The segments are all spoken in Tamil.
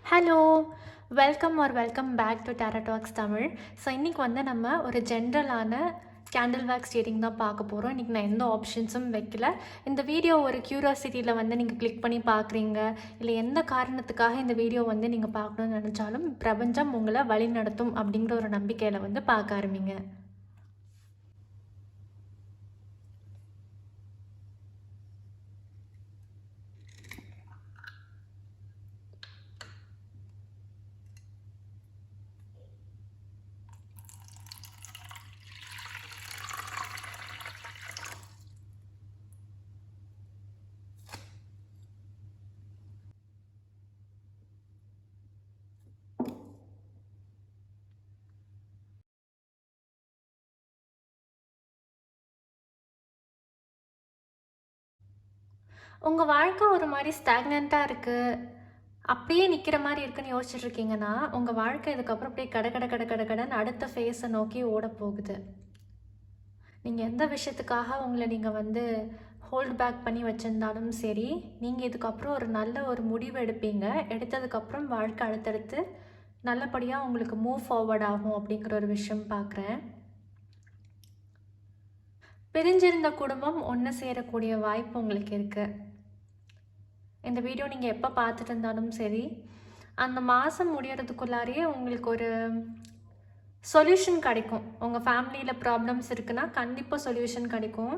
Hello! Welcome back to tarot talks Tamil. So இன்றைக்கி வந்து நம்ம ஒரு ஜென்ரலான கேண்டில் வேக்ஸ் ஷேடிங் தான் பார்க்க போகிறோம். இன்றைக்கி நான் எந்த ஆப்ஷன்ஸும் வைக்கல. இந்த வீடியோ ஒரு க்யூரியாசிட்டியில் வந்து நீங்கள் கிளிக் பண்ணி பார்க்குறீங்க, இல்லை எந்த காரணத்துக்காக இந்த வீடியோ வந்து நீங்கள் பார்க்கணுன்னு நினச்சாலும் பிரபஞ்சம் உங்களை வழி நடத்தும் அப்படிங்கிற ஒரு நம்பிக்கையில் வந்து பார்க்க ஆரம்பிங்க. உங்கள் வாழ்க்கை ஒரு மாதிரி ஸ்டாக்னண்ட்டாக இருக்குது, அப்படியே நிற்கிற மாதிரி இருக்குன்னு யோசிச்சுட்டு இருக்கீங்கன்னா, உங்கள் வாழ்க்கை இதுக்கப்புறம் அப்படியே கடன்னு அடுத்த ஃபேஸை நோக்கி ஓட போகுது. நீங்கள் எந்த விஷயத்துக்காக உங்களை நீங்கள் வந்து ஹோல்ட் பேக் பண்ணி வச்சுருந்தாலும் சரி, நீங்கள் இதுக்கப்புறம் ஒரு நல்ல ஒரு முடிவு எடுப்பீங்க. எடுத்ததுக்கப்புறம் வாழ்க்கை அடுத்தடுத்து நல்லபடியாக உங்களுக்கு மூவ் ஃபார்வர்ட் ஆகும் அப்படிங்கிற ஒரு விஷயம் பார்க்குறேன். பிரிஞ்சிருந்த குடும்பம் ஒன்று சேரக்கூடிய வாய்ப்பு உங்களுக்கு இருக்குது. இந்த வீடியோ நீங்கள் எப்போ பார்த்துட்டு இருந்தாலும் சரி, அந்த மாதம் முடியறதுக்குள்ளாரையே உங்களுக்கு ஒரு சொல்யூஷன் கிடைக்கும். உங்கள் ஃபேமிலியில் ப்ராப்ளம்ஸ் இருக்குன்னா கண்டிப்பாக சொல்யூஷன் கிடைக்கும்.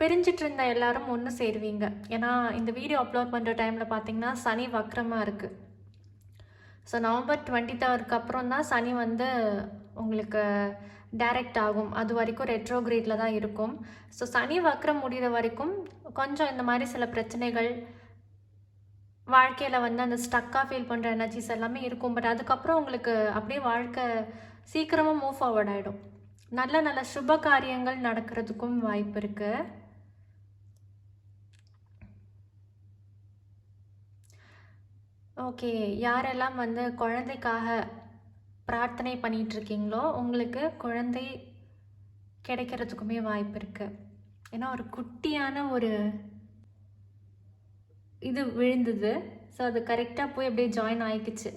பிரிஞ்சிட்டு இருந்த எல்லாரும் ஒன்று சேருவீங்க. ஏன்னா இந்த வீடியோ அப்லோட் பண்ணுற டைமில் பார்த்தீங்கன்னா சனி வக்ரமாக இருக்குது. ஸோ நவம்பர் 23 அப்புறம் தான் சனி வந்து உங்களுக்கு டைரக்ட் ஆகும். அது வரைக்கும் ரெட்ரோகிரேடில் தான் இருக்கும். ஸோ சனி வக்ரம் முடிகிற வரைக்கும் கொஞ்சம் இந்த மாதிரி சில பிரச்சனைகள் வாழ்க்கையில் வந்து அந்த ஸ்டக்காக ஃபீல் பண்ணுற எனர்ஜிஸ் எல்லாமே இருக்கும். பட் அதுக்கப்புறம் உங்களுக்கு அப்படியே வாழ்க்கை சீக்கிரமாக மூவ் ஃபார்வர்ட் ஆகிடும். நல்ல நல்ல சுப காரியங்கள் நடக்கிறதுக்கும் வாய்ப்பு இருக்குது. ஓகே, யாரெல்லாம் வந்து குழந்தைக்காக பிரார்த்தனை பண்ணிகிட்ருக்கீங்களோ உங்களுக்கு குழந்தை கிடைக்கிறதுக்குமே வாய்ப்பு இருக்குது. ஏன்னா ஒரு குட்டியான ஒரு இது விழுந்தது. ஸோ அது கரெக்டாக போய் அப்படியே ஜாயின் ஆகிக்குச்சு.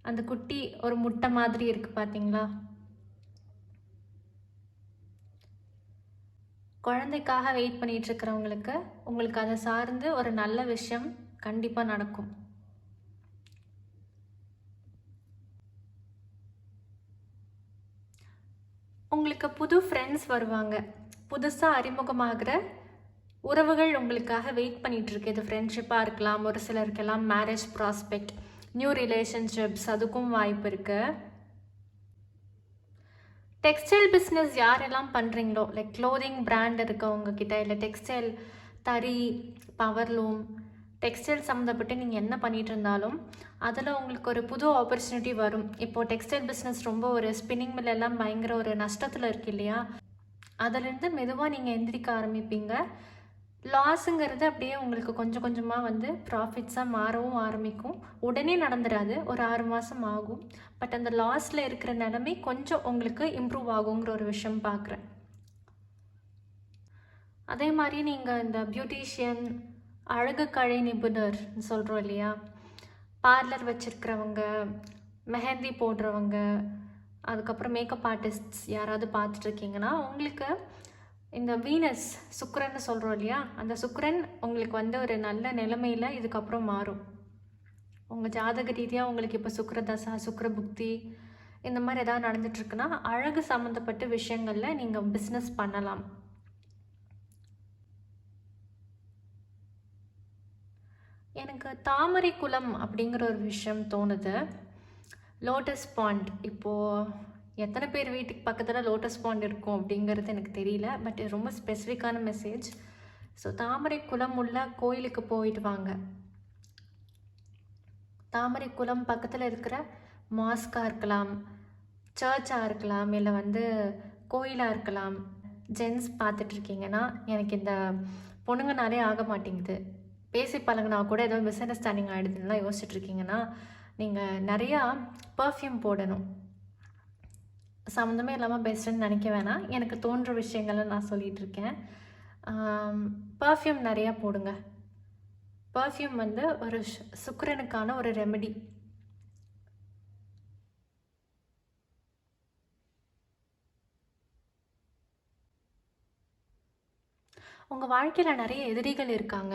அந்த குட்டி ஒரு முட்டை மாதிரி இருக்குது பார்த்தீங்களா? குழந்தைக்காக வெயிட் பண்ணிகிட்ருக்கிறவங்களுக்கு உங்களுக்கு அதை சார்ந்து ஒரு நல்ல விஷயம் கண்டிப்பாக நடக்கும். உங்களுக்கு புது ஃப்ரெண்ட்ஸ் வருவாங்க. புதுசாக அறிமுகமாகிற உறவுகள் உங்களுக்காக வெயிட் பண்ணிகிட்ருக்கு. இது ஃப்ரெண்ட்ஷிப்பாக இருக்கலாம், ஒரு சிலருக்கெல்லாம் மேரேஜ் ப்ராஸ்பெக்ட், நியூ ரிலேஷன்ஷிப்ஸ், அதுக்கும் வாய்ப்பு இருக்குது. டெக்ஸ்டைல் பிஸ்னஸ் யாரெல்லாம் பண்ணுறீங்களோ, லைக் க்ளோதிங் பிராண்ட் இருக்கவங்கக்கிட்ட, இல்லை டெக்ஸ்டைல் தறி, பவர்லூம், டெக்ஸ்டைல் சம்மந்தப்பட்டு நீங்கள் என்ன பண்ணிகிட்டு இருந்தாலும் அதில் உங்களுக்கு ஒரு புது ஆப்பர்ச்சுனிட்டி வரும். இப்போது டெக்ஸ்டைல் பிஸ்னஸ் ரொம்ப ஒரு ஸ்பின்னிங் மில் எல்லாம் பயங்கர ஒரு நஷ்டத்தில் இருக்கு இல்லையா? அதிலேருந்து மெதுவாக நீங்கள் எந்திரிக்க ஆரம்பிப்பீங்க. லாஸுங்கிறது அப்படியே உங்களுக்கு கொஞ்சம் கொஞ்சமாக வந்து ப்ராஃபிட்ஸாக மாறவும் ஆரம்பிக்கும். உடனே நடந்துடாது, ஒரு 6 மாதம் ஆகும். பட் அந்த லாஸில் இருக்கிற நிலைமை கொஞ்சம் உங்களுக்கு இம்ப்ரூவ் ஆகுங்கிற ஒரு விஷயம் பார்க்குறேன். அதே மாதிரி நீங்கள் இந்த பியூட்டிஷியன், அழகு கலை நிபுணர் சொல்கிறோம் இல்லையா, பார்லர் வச்சுருக்கிறவங்க, மெஹந்தி போடுறவங்க, அதுக்கப்புறம் மேக்கப் ஆர்டிஸ்ட்ஸ் யாராவது பார்த்துட்ருக்கீங்கன்னா உங்களுக்கு இந்த வீனஸ் சுக்கிரன்னு சொல்கிறோம் இல்லையா, அந்த சுக்கிரன் உங்களுக்கு வந்து ஒரு நல்ல நிலைமையில் இதுக்கப்புறம் மாறும். உங்கள் ஜாதக ரீதியாக உங்களுக்கு இப்போ சுக்கிர தசா, சுக்கிர புக்தி இந்த மாதிரி எதாவது நடந்துட்டுருக்குன்னா அழகு சம்மந்தப்பட்ட விஷயங்களில் நீங்கள் பிஸ்னஸ் பண்ணலாம். எனக்கு தாமரை குளம் அப்படிங்கிற ஒரு விஷயம் தோணுது. லோட்டஸ் பாண்ட், இப்போது எத்தனை பேர் வீட்டுக்கு பக்கத்தில் லோட்டஸ் பாண்ட் இருக்கும் அப்படிங்கிறது எனக்கு தெரியல. பட் இது ரொம்ப ஸ்பெசிஃபிக்கான மெசேஜ். ஸோ தாமரை குளம் உள்ள கோயிலுக்கு போயிட்டு வாங்க. தாமரை குளம் பக்கத்தில் இருக்கிற மாஸ்காக இருக்கலாம், சர்ச்சாக இருக்கலாம், இல்லை வந்து கோயிலாக இருக்கலாம். ஜென்ஸ் பார்த்துட்ருக்கீங்கன்னா எனக்கு இந்த பொண்ணுங்கனாலே ஆக மாட்டேங்குது, பேசி பழகினா கூட ஏதோ மிஸ் அண்டர்ஸ்டாண்டிங் ஆகிடுதுன்னா யோசிச்சுட்ருக்கீங்கன்னா நீங்கள் நிறையா பர்ஃப்யூம் போடணும். சம்மந்தமே இல்லாமல் பெஸ்ட்டுன்னு நினைக்க வேணாம், எனக்கு தோன்ற விஷயங்களை நான் சொல்லிகிட்ருக்கேன். பர்ஃப்யூம் நிறையா போடுங்க. பர்ஃப்யூம் வந்து ஒரு சுக்கிரனுக்கான ஒரு ரெமெடி. உங்கள் வாழ்க்கையில் நிறைய எதிரிகள் இருக்காங்க.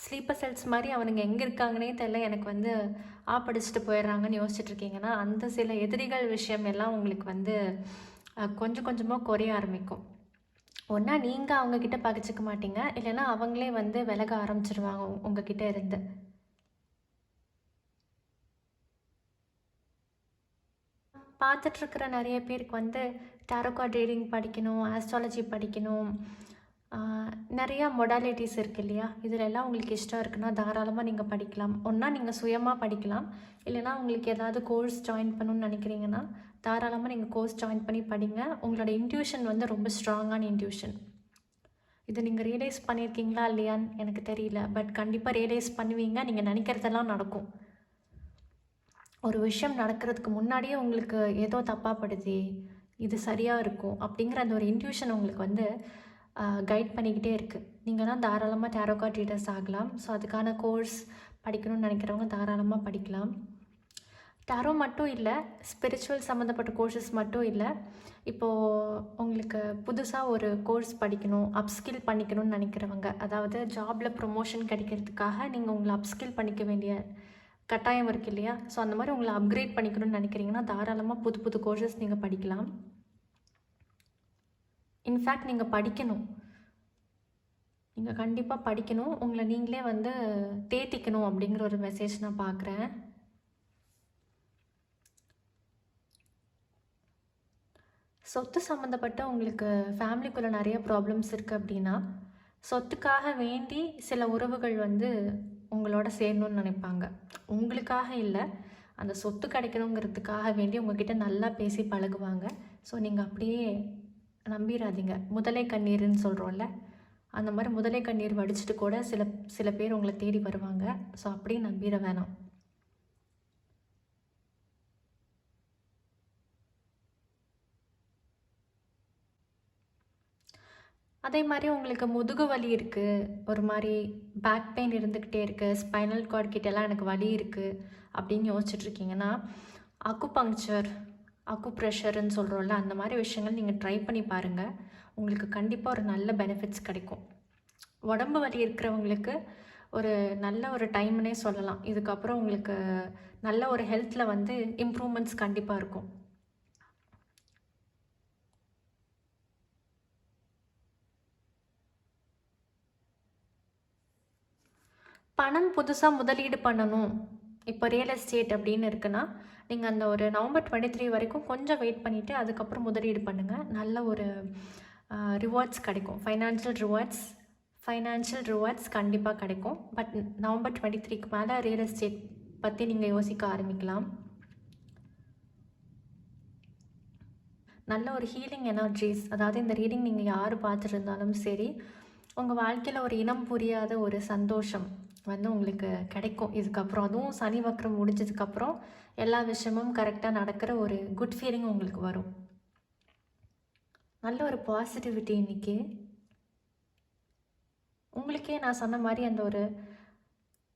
ஸ்லீப்பர் செல்ஸ் மாதிரி அவனுங்க எங்கே இருக்காங்கன்னே தெரியல, எனக்கு வந்து ஆப்படிச்சுட்டு போயிடுறாங்கன்னு யோசிச்சுட்டு இருக்கீங்கன்னா, அந்த சில எதிரிகள் விஷயம் எல்லாம் உங்களுக்கு வந்து கொஞ்சம் கொஞ்சமாக குறைய ஆரம்பிக்கும். ஒன்றா நீங்கள் அவங்கக்கிட்ட பகிச்சிக்க மாட்டீங்க, இல்லைன்னா அவங்களே வந்து விலக ஆரம்பிச்சிருவாங்க உங்ககிட்ட இருந்து. பார்த்துட்ருக்கிற நிறைய பேருக்கு வந்து டாரோ கார்ட் ரீடிங் படிக்கணும், ஆஸ்ட்ராலஜி படிக்கணும், நிறையா மொடாலிட்டிஸ் இருக்குது இல்லையா? இதில் எல்லாம் உங்களுக்கு இஷ்டம் இருக்குன்னா தாராளமாக நீங்கள் படிக்கலாம். ஒன்றா நீங்கள் சுயமாக படிக்கலாம், இல்லைனா உங்களுக்கு ஏதாவது கோர்ஸ் ஜாயின் பண்ணணுன்னு நினைக்கிறீங்கன்னா தாராளமாக நீங்கள் கோர்ஸ் ஜாயின் பண்ணி படிங்க. உங்களோட இன்ட்யூஷன் வந்து ரொம்ப ஸ்ட்ராங்கான இன்ட்யூஷன். இது நீங்கள் ரியலைஸ் பண்ணியிருக்கீங்களா இல்லையான்னு எனக்கு தெரியல, பட் கண்டிப்பாக ரியலைஸ் பண்ணுவீங்க. நீங்கள் நினைக்கிறதெல்லாம் நடக்கும். ஒரு விஷயம் நடக்கிறதுக்கு முன்னாடியே உங்களுக்கு ஏதோ தப்பாக படுது, இது சரியாக இருக்கும் அப்படிங்கிற அந்த ஒரு இன்ட்யூஷன் உங்களுக்கு வந்து கைட் பண்ணிக்கிட்டே இருக்குது. நீங்கள் தான் தாராளமாக டாரோ கார்ட் ரீடர்ஸ் ஆகலாம். ஸோ அதுக்கான கோர்ஸ் படிக்கணும்னு நினைக்கிறவங்க தாராளமாக படிக்கலாம். டாரோ மட்டும் இல்லை, ஸ்பிரிச்சுவல் சம்மந்தப்பட்ட கோர்சஸ் மட்டும் இல்லை. இப்போது உங்களுக்கு புதுசாக ஒரு கோர்ஸ் படிக்கணும், அப்ஸ்கில் பண்ணிக்கணும்னு நினைக்கிறவங்க, அதாவது ஜாபில் ப்ரொமோஷன் கிடைக்கிறதுக்காக நீங்கள் உங்களை அப்ஸ்கில் பண்ணிக்க வேண்டிய கட்டாயம் இருக்குது இல்லையா? ஸோ அந்த மாதிரி உங்களை அப்கிரேட் பண்ணிக்கணும்னு நினைக்கிறீங்கன்னா தாராளமாக புது புது கோர்சஸ் நீங்கள் படிக்கலாம். இன்ஃபேக்ட் நீங்கள் படிக்கணும், நீங்கள் கண்டிப்பாக படிக்கணும். உங்களை நீங்களே வந்து தேத்திக்கணும் அப்படிங்கிற ஒரு மெசேஜ் நான் பார்க்குறேன். சொத்து சம்மந்தப்பட்ட உங்களுக்கு ஃபேமிலிக்குள்ளே நிறைய ப்ராப்ளம்ஸ் இருக்குது அப்படின்னா, சொத்துக்காக வேண்டி சில உறவுகள் வந்து உங்களோட சேரணும்னு நினைப்பாங்க. உங்களுக்காக இல்லை, அந்த சொத்து கிடைக்கணுங்கிறதுக்காக வேண்டி உங்ககிட்ட நல்லா பேசி பழகுவாங்க. ஸோ நீங்கள் அப்படியே நம்பிடாதீங்க. முதலை கண்ணீர்னு சொல்கிறோம்ல, அந்த மாதிரி முதலை கண்ணீர் வடிச்சிட்டு கூட சில பேர் உங்களை தேடி வருவாங்க. ஸோ அப்படியே நம்பிட வேணாம். அதே மாதிரி உங்களுக்கு முதுகு வலி இருக்குது, ஒரு மாதிரி பேக் பெயின் இருந்துக்கிட்டே இருக்குது, ஸ்பைனல் கார்டு கிட்டெல்லாம் எனக்கு வலி இருக்குது அப்படின்னு யோசிச்சுட்ருக்கீங்கன்னா, அக்குபங்க்சர், அக்குப்ரெஷர்னு சொல்கிறோம்ல, அந்த மாதிரி விஷயங்கள் நீங்கள் ட்ரை பண்ணி பாருங்கள். உங்களுக்கு கண்டிப்பாக ஒரு நல்ல பெனிஃபிட்ஸ் கிடைக்கும். உடம்பு வலி இருக்கிறவங்களுக்கு ஒரு நல்ல ஒரு டைம்னே சொல்லலாம். இதுக்கப்புறம் உங்களுக்கு நல்ல ஒரு ஹெல்த்தில் வந்து இம்ப்ரூவ்மெண்ட்ஸ் கண்டிப்பாக இருக்கும். பணம் புதுசாக முதலீடு பண்ணணும், இப்போ ரியல் எஸ்டேட் அப்படின்னு இருக்குன்னா, நீங்கள் அந்த ஒரு நவம்பர் 23 வரைக்கும் கொஞ்சம் வெயிட் பண்ணிவிட்டு அதுக்கப்புறம் முதலீடு பண்ணுங்கள். நல்ல ஒரு ரிவார்ட்ஸ் கிடைக்கும், ஃபைனான்ஷியல் ரிவார்ட்ஸ் கண்டிப்பாக கிடைக்கும். பட் நவம்பர் 23க்கு மேலே ரியல் எஸ்டேட் பற்றி நீங்கள் யோசிக்க ஆரம்பிக்கலாம். நல்ல ஒரு ஹீலிங் எனர்ஜிஸ், அதாவது இந்த ரீடிங் நீங்கள் யார் பார்த்துருந்தாலும் சரி, உங்கள் வாழ்க்கையில் ஒரு இனம் புரியாத ஒரு சந்தோஷம் வந்து உங்களுக்கு கிடைக்கும் இதுக்கப்புறம். அதுவும் சனி வக்ரம் முடிஞ்சதுக்கப்புறம் எல்லா விஷயமும் கரெக்டாக நடக்கிற ஒரு குட் ஃபீலிங் உங்களுக்கு வரும். நல்ல ஒரு பாசிட்டிவிட்டி இன்றைக்கி உங்களுக்கே நான் சொன்ன மாதிரி அந்த ஒரு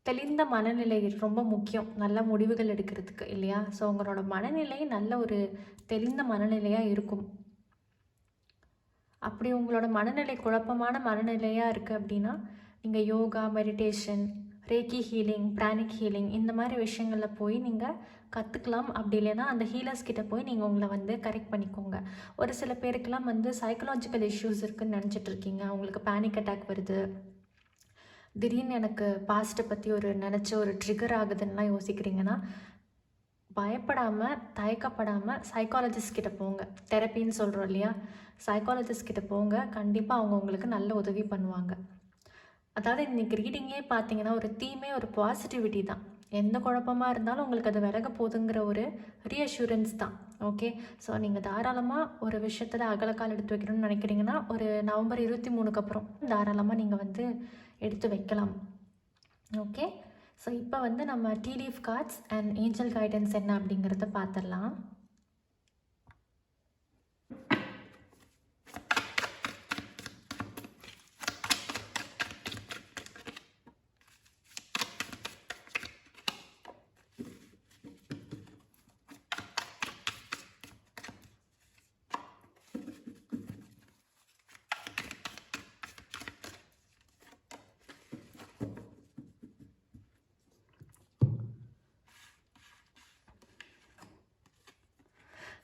தெளிந்த மனநிலை ரொம்ப முக்கியம் நல்ல முடிவுகள் எடுக்கிறதுக்கு இல்லையா? ஸோ உங்களோட மனநிலை நல்ல ஒரு தெளிந்த மனநிலையாக இருக்கும். அப்படி உங்களோட மனநிலை குழப்பமான மனநிலையாக இருக்குது அப்படின்னா, நீங்கள் yoga, meditation, reiki healing, pranic healing இந்த மாதிரி விஷயங்களில் போய் நீங்கள் கற்றுக்கலாம். அப்படி இல்லைன்னா அந்த ஹீலர்ஸ் கிட்ட போய் நீங்கள் உங்களை வந்து கரெக்ட் பண்ணிக்கோங்க. ஒரு சில பேருக்கெல்லாம் வந்து சைக்கலாஜிக்கல் இஷ்யூஸ் இருக்குதுன்னு நினச்சிட்ருக்கீங்க, அவங்களுக்கு பேனிக் அட்டாக் வருது, திடீர்னு எனக்கு பாஸ்ட்டை பற்றி நினச்ச ஒரு ட்ரிகர் ஆகுதுன்னெலாம் யோசிக்கிறீங்கன்னா, பயப்படாமல் தயக்கப்படாமல் சைக்காலஜிஸ்ட் கிட்ட போங்க. தெரப்பின்னு சொல்கிறோம் இல்லையா? சைக்காலஜிஸ்ட் கிட்ட போங்க, கண்டிப்பாக அவங்க உங்களுக்கு நல்ல உதவி பண்ணுவாங்க. அதாவது இன்றைக்கி ரீடிங்கே பார்த்தீங்கன்னா ஒரு தீமே ஒரு பாசிட்டிவிட்டி தான். எந்த குழப்பமாக இருந்தாலும் உங்களுக்கு அது விலக போகுதுங்கிற ஒரு ரீஅஷூரன்ஸ் தான். ஓகே, ஸோ நீங்கள் தாராளமாக ஒரு விஷயத்தில் அகலக்கால் எடுத்து வைக்கணும்னு நினைக்கிறீங்கன்னா ஒரு நவம்பர் 23க்கு அப்புறம் தாராளமாக நீங்கள் வந்து எடுத்து வைக்கலாம். ஓகே, ஸோ இப்போ வந்து நம்ம tea leaf cards and angel guidance என்ன அப்படிங்கிறத பார்த்துடலாம்.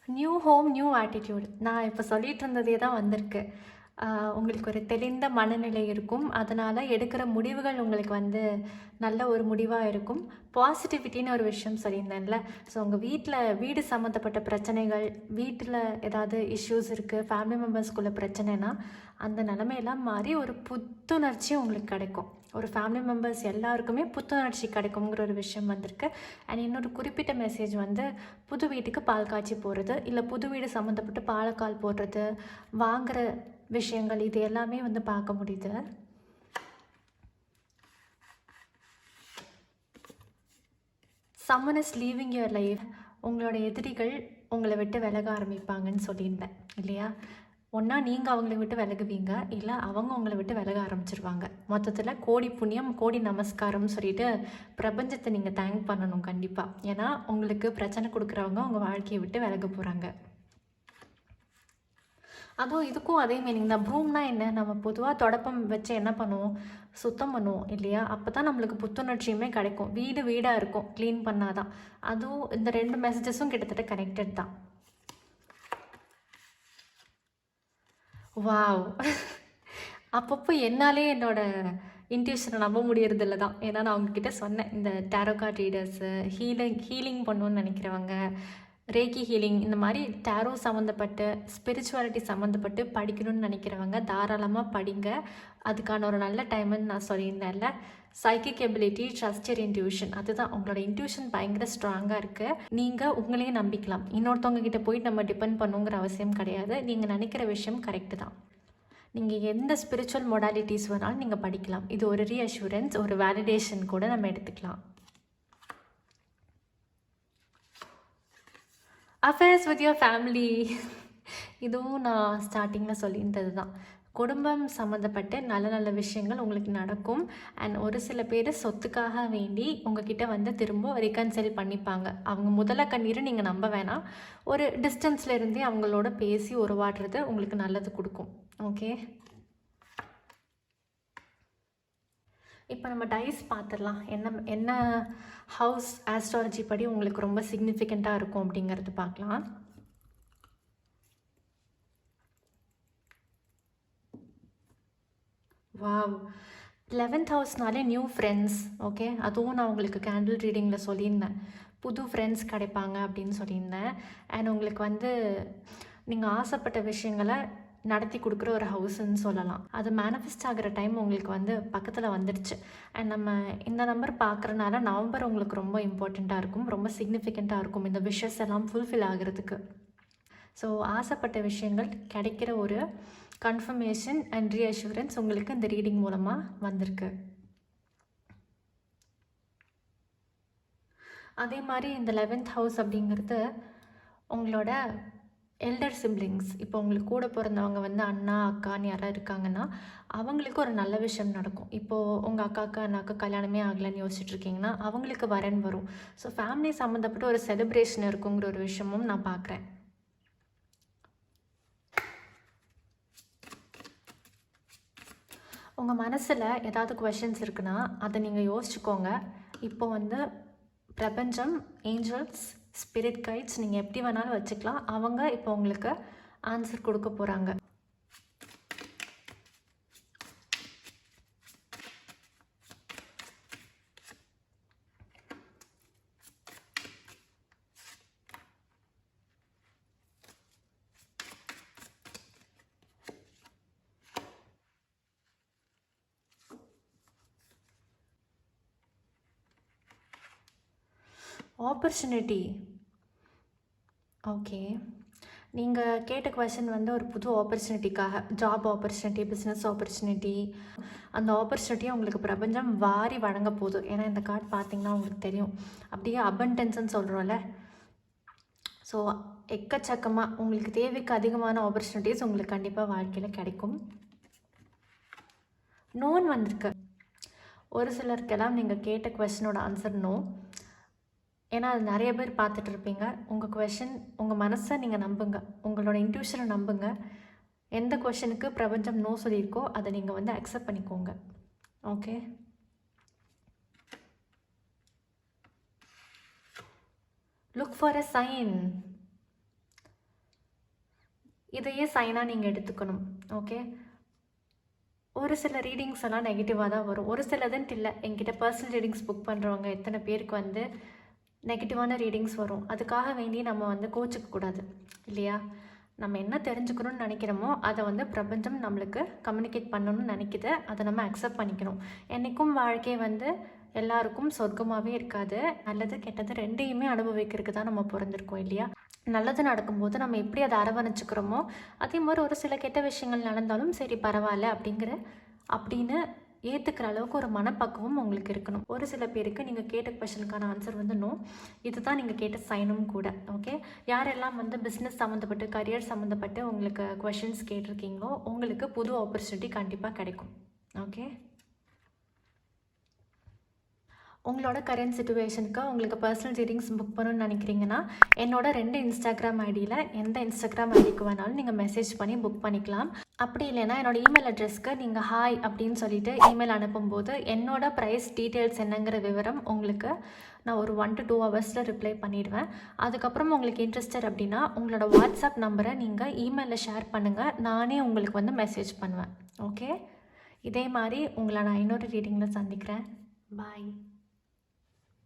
New home, new attitude. நான் இப்போ சொல்லிட்டு இருந்ததே தான் வந்திருக்கு. உங்களுக்கு ஒரு தெளிந்த மனநிலை இருக்கும். அதனால் எடுக்கிற முடிவுகள் உங்களுக்கு வந்து நல்ல ஒரு முடிவாக இருக்கும். பாசிட்டிவிட்டின்னு ஒரு விஷயம் சொல்லியிருந்தேன்ல. ஸோ உங்கள் வீடு சம்மந்தப்பட்ட பிரச்சனைகள், வீட்டில் ஏதாவது இஷ்யூஸ் இருக்குது, ஃபேமிலி மெம்பர்ஸ்குள்ள பிரச்சனைனா, அந்த நிலமையெல்லாம் மாறி ஒரு புத்துணர்ச்சி உங்களுக்கு கிடைக்கும். ஒரு ஃபேமிலி மெம்பர்ஸ் எல்லாருக்குமே புத்துணர்ச்சி கிடைக்குங்கிற ஒரு விஷயம் வந்திருக்கு. அண்ட் இன்னொரு குறிப்பிட்ட மெசேஜ் வந்து புது வீட்டுக்கு பால் காய்ச்சி போடுறது, இல்லை புது வீடு சம்மந்தப்பட்டு பாலக்கால் போடுறது, வாங்குகிற விஷயங்கள், இது எல்லாமே வந்து பார்க்க முடியுது. someone is leaving your life. உங்களோட எதிரிகள் உங்களை விட்டு விலக ஆரம்பிப்பாங்கன்னு சொல்லியிருந்தேன் இல்லையா? ஒன்றா நீங்கள் அவங்கள விட்டு விலகுவீங்க, இல்லை அவங்க உங்களை விட்டு விலக ஆரம்பிச்சிருவாங்க. மொத்தத்தில் கோடி புண்ணியம் கோடி நமஸ்காரம்னு சொல்லிட்டு பிரபஞ்சத்தை நீங்கள் தேங்க் பண்ணணும் கண்டிப்பாக. ஏன்னா உங்களுக்கு பிரச்சனை கொடுக்குறவங்க உங்கள் வாழ்க்கையை விட்டு விலக போகிறாங்க. அதுவும் இதுக்கும் அதே மீனிங் தான். ப்ரூம்னா என்ன? நம்ம பொதுவாக தொடப்பம் வச்சு என்ன பண்ணுவோம்? சுத்தம் பண்ணுவோம் இல்லையா? அப்போ தான் நம்மளுக்கு புத்துணர்ச்சியுமே கிடைக்கும். வீடாக இருக்கும் க்ளீன் பண்ணாதான். அதுவும் இந்த 2 மெசேஜஸும் கிட்டத்தட்ட கனெக்டட் தான். வாவ்! அப்பப்போ என்னாலே என்னோடய இன்ட்யூஷனை நம்ப முடியறதில்ல தான். ஏன்னா நான் அவங்கக்கிட்ட சொன்னேன், இந்த டேரோ கார்ட் ரீடர்ஸு, ஹீலிங் பண்ணணுன்னு நினைக்கிறவங்க, ரேக்கி ஹீலிங், இந்த மாதிரி டேரோ சம்மந்தப்பட்டு ஸ்பிரிச்சுவாலிட்டி சம்மந்தப்பட்டு படிக்கணும்னு நினைக்கிறவங்க தாராளமாக படிங்க. அதுக்கான ஒரு நல்ல டைமுன்னு நான் சொல்லியிருந்தேன்ல. Psychic ability, trust your intuition. அதுதான், உங்களோட இன்ட்யூஷன் பயங்கர ஸ்ட்ராங்காக இருக்குது. நீங்கள் உங்களையே நம்பிக்கலாம். இன்னொருத்தவங்க கிட்ட போயிட்டு நம்ம டிபெண்ட் பண்ணுங்கிற அவசியம் கிடையாது. நீங்கள் நினைக்கிற விஷயம் கரெக்டு தான். நீங்கள் எந்த ஸ்பிரிச்சுவல் மொடாலிட்டிஸ் வேணாலும் நீங்கள் படிக்கலாம். இது ஒரு ரீஅஷூரன்ஸ், ஒரு வேலிடேஷன் கூட நம்ம எடுத்துக்கலாம். அஃபேர்ஸ் வித் யுவர் ஃபேமிலி, இதுவும் நான் ஸ்டார்டிங்கில் சொல்லியிருந்தது தான். குடும்பம் சம்மந்தப்பட்ட நல்ல நல்ல விஷயங்கள் உங்களுக்கு நடக்கும். அண்ட் ஒரு சில பேர் சொத்துக்காக வேண்டி உங்ககிட்ட வந்து திரும்ப ரிகன்சைல் பண்ணிப்பாங்க. அவங்க முதல கண்ணீரை நீங்கள் நம்ப வேணாம். ஒரு டிஸ்டன்ஸில் இருந்தே அவங்களோட பேசி உருவாடுறது உங்களுக்கு நல்லது கொடுக்கும். ஓகே, இப்போ நம்ம டைஸ் பார்த்துடலாம். என்ன ஹவுஸ் ஆஸ்ட்ராலஜி படி உங்களுக்கு ரொம்ப சிக்னிஃபிகண்ட்டாக இருக்கும் அப்படிங்கிறது பார்க்கலாம். வாவ்! 11th ஹவுஸ்னாலே நியூ ஃப்ரெண்ட்ஸ். ஓகே, அதுவும் நான் உங்களுக்கு கேண்டில் ரீடிங்கில் சொல்லியிருந்தேன். புது ஃப்ரெண்ட்ஸ் கிடைப்பாங்க அப்படின்னு சொல்லியிருந்தேன். அண்ட் உங்களுக்கு வந்து நீங்கள் ஆசைப்பட்ட விஷயங்களை நடத்தி கொடுக்குற ஒரு ஹவுஸ்ன்னு சொல்லலாம். அது மேனிஃபெஸ்ட் ஆகிற டைம் உங்களுக்கு வந்து பக்கத்தில் வந்துடுச்சு. அண்ட் நம்ம இந்த நம்பர் பார்க்குறனால நவம்பர் உங்களுக்கு ரொம்ப இம்பார்ட்டண்ட்டாக இருக்கும், ரொம்ப சிக்னிஃபிகண்ட்டாக இருக்கும் இந்த விஷஸ் எல்லாம் ஃபுல்ஃபில் ஆகிறதுக்கு. ஸோ ஆசைப்பட்ட விஷயங்கள் கிடைக்கிற ஒரு கன்ஃபர்மேஷன் அண்ட் ரீஅஷூரன்ஸ் உங்களுக்கு இந்த ரீடிங் மூலமாக வந்திருக்கு. அதே மாதிரி இந்த 11th ஹவுஸ் அப்படிங்கிறது உங்களோட எல்டர் சிப்ளிங்ஸ். இப்போ உங்களுக்கு கூட பிறந்தவங்க வந்து அண்ணா அக்கான்னு யாராவது இருக்காங்கன்னா அவங்களுக்கு ஒரு நல்ல விஷயம் நடக்கும். இப்போது உங்கள் அக்காவுக்கு அண்ணாக்கு கல்யாணமே ஆகலைன்னு யோசிச்சுட்ருக்கீங்கன்னா அவங்களுக்கு வரன் வரும். ஸோ ஃபேமிலி சம்மந்தப்பட்ட ஒரு செலிப்ரேஷன் இருக்குங்கிற ஒரு விஷயமும் நான் பார்க்குறேன். உங்கள் மனசில் ஏதாவது கொஷின்ஸ் இருக்குன்னா அதை நீங்கள் யோசிச்சுக்கோங்க. இப்போ வந்து பிரபஞ்சம், ஏஞ்சல்ஸ், ஸ்பிரிட் கைட்ஸ், நீங்கள் எப்படி வேணாலும் வச்சுக்கலாம். அவங்க இப்போ உங்களுக்கு ஆன்சர் கொடுக்க போகிறாங்க. ஆப்பர்ச்சுனிட்டி. ஓகே, நீங்கள் கேட்ட கொஷின் வந்து ஒரு புது ஆப்பர்ச்சுனிட்டிக்காக, ஜாப் ஆப்பர்ச்சுனிட்டி, பிஸ்னஸ் ஆப்பர்ச்சுனிட்டி. அந்த ஆப்பர்ச்சுனிட்டியை உங்களுக்கு பிரபஞ்சம் வாரி வழங்க போகுது. ஏன்னா இந்த கார்டு பார்த்திங்கன்னா உங்களுக்கு தெரியும், அப்படியே அபண்டன்ஸ்ன்னு சொல்கிறோம்ல. ஸோ எக்கச்சக்கமாக உங்களுக்கு தேவைக்கு அதிகமான ஆப்பர்ச்சுனிட்டிஸ் உங்களுக்கு கண்டிப்பாக வாழ்க்கையில் கிடைக்கும். நோன் வந்திருக்கு. ஒரு சிலருக்கெல்லாம் நீங்கள் கேட்ட கொஷினோட ஆன்சர் நோ. ஏன்னா அது நிறைய பேர் பார்த்துட்டு இருப்பீங்க. உங்கள் கொஷின், உங்கள் மனசை நீங்கள் நம்புங்க, உங்களோட இன்ட்யூஷனை நம்புங்க. எந்த கொஷனுக்கு பிரபஞ்சம் நோ சொல்லியிருக்கோ அதை நீங்கள் வந்து அக்செப்ட் பண்ணிக்கோங்க. Okay, look for a sign. இதையே சைனாக நீங்கள் எடுத்துக்கணும். ஓகே, ஒரு சில ரீடிங்ஸ் எல்லாம் நெகட்டிவாக தான் வரும். ஒரு சிலதுன்ட்டு இல்லை, என்கிட்ட பர்சனல் ரீடிங்ஸ் புக் பண்ணுறவங்க எத்தனை பேருக்கு வந்து நெகட்டிவான ரீடிங்ஸ் வரும். அதுக்காக வேண்டி நம்ம வந்து கோச்சிக்கக்கூடாது இல்லையா? நம்ம என்ன தெரிஞ்சுக்கணும்னு நினைக்கிறோமோ அதை வந்து பிரபஞ்சம் நம்மளுக்கு கம்யூனிகேட் பண்ணணும்னு நினைக்குது. அதை நம்ம அக்செப்ட் பண்ணிக்கணும். என்றைக்கும் வாழ்க்கை வந்து எல்லாருக்கும் சொர்க்கமாகவே இருக்காது. நல்லது கெட்டது ரெண்டையுமே அனுபவிக்கிறதுக்கு தான் நம்ம பிறந்திருக்கோம் இல்லையா? நல்லது நடக்கும்போது நம்ம எப்படி அதை அரவணைச்சிக்கிறோமோ அதே மாதிரி ஒரு சில கெட்ட விஷயங்கள் நடந்தாலும் சரி பரவாயில்ல அப்படின்னு ஏற்றுக்கிற அளவுக்கு ஒரு மனப்பக்குவம் உங்களுக்கு இருக்கணும். ஒரு சில பேருக்கு நீங்கள் கேட்ட கொஷனுக்கான ஆன்சர் வந்து நோ, இதுதான் நீங்கள் கேட்ட சைனும் கூட. ஓகே, யாரெல்லாம் வந்து பிஸ்னஸ் சம்மந்தப்பட்டு கரியர் சம்மந்தப்பட்டு உங்களுக்கு கொஷின்ஸ் கேட்டிருக்கீங்களோ உங்களுக்கு புது ஆப்பர்ச்சுனிட்டி கண்டிப்பாக கிடைக்கும். ஓகே, உங்களோட கரண்ட் சிச்சுவேஷனுக்கு உங்களுக்கு பர்சனல் ரீடிங்ஸ் புக் பண்ணணும்னு நினைக்கிறீங்கன்னா என்னோட 2 இன்ஸ்டாகிராம் ஐடியில் எந்த இன்ஸ்டாகிராம் ஐடிக்கு வேணாலும் நீங்கள் மெசேஜ் பண்ணி புக் பண்ணிக்கலாம். அப்படி இல்லைன்னா என்னோடய இமெயில் அட்ரஸ்க்கு நீங்கள் ஹாய் அப்படின்னு சொல்லிட்டு இமெயில் அனுப்பும்போது என்னோட ப்ரைஸ் டீட்டெயில்ஸ் என்னங்கிற விவரம் உங்களுக்கு நான் ஒரு 1 to 2 ஹவர்ஸில் ரிப்ளை பண்ணிவிடுவேன். அதுக்கப்புறம் உங்களுக்கு இன்ட்ரெஸ்டட் அப்படின்னா உங்களோட வாட்ஸ்அப் நம்பரை நீங்கள் இமெயிலில் ஷேர் பண்ணுங்கள், நானே உங்களுக்கு வந்து மெசேஜ் பண்ணுவேன். ஓகே, இதே மாதிரி உங்களை நான் இன்னொரு ரீடிங்கில் சந்திக்கிறேன். பாய்.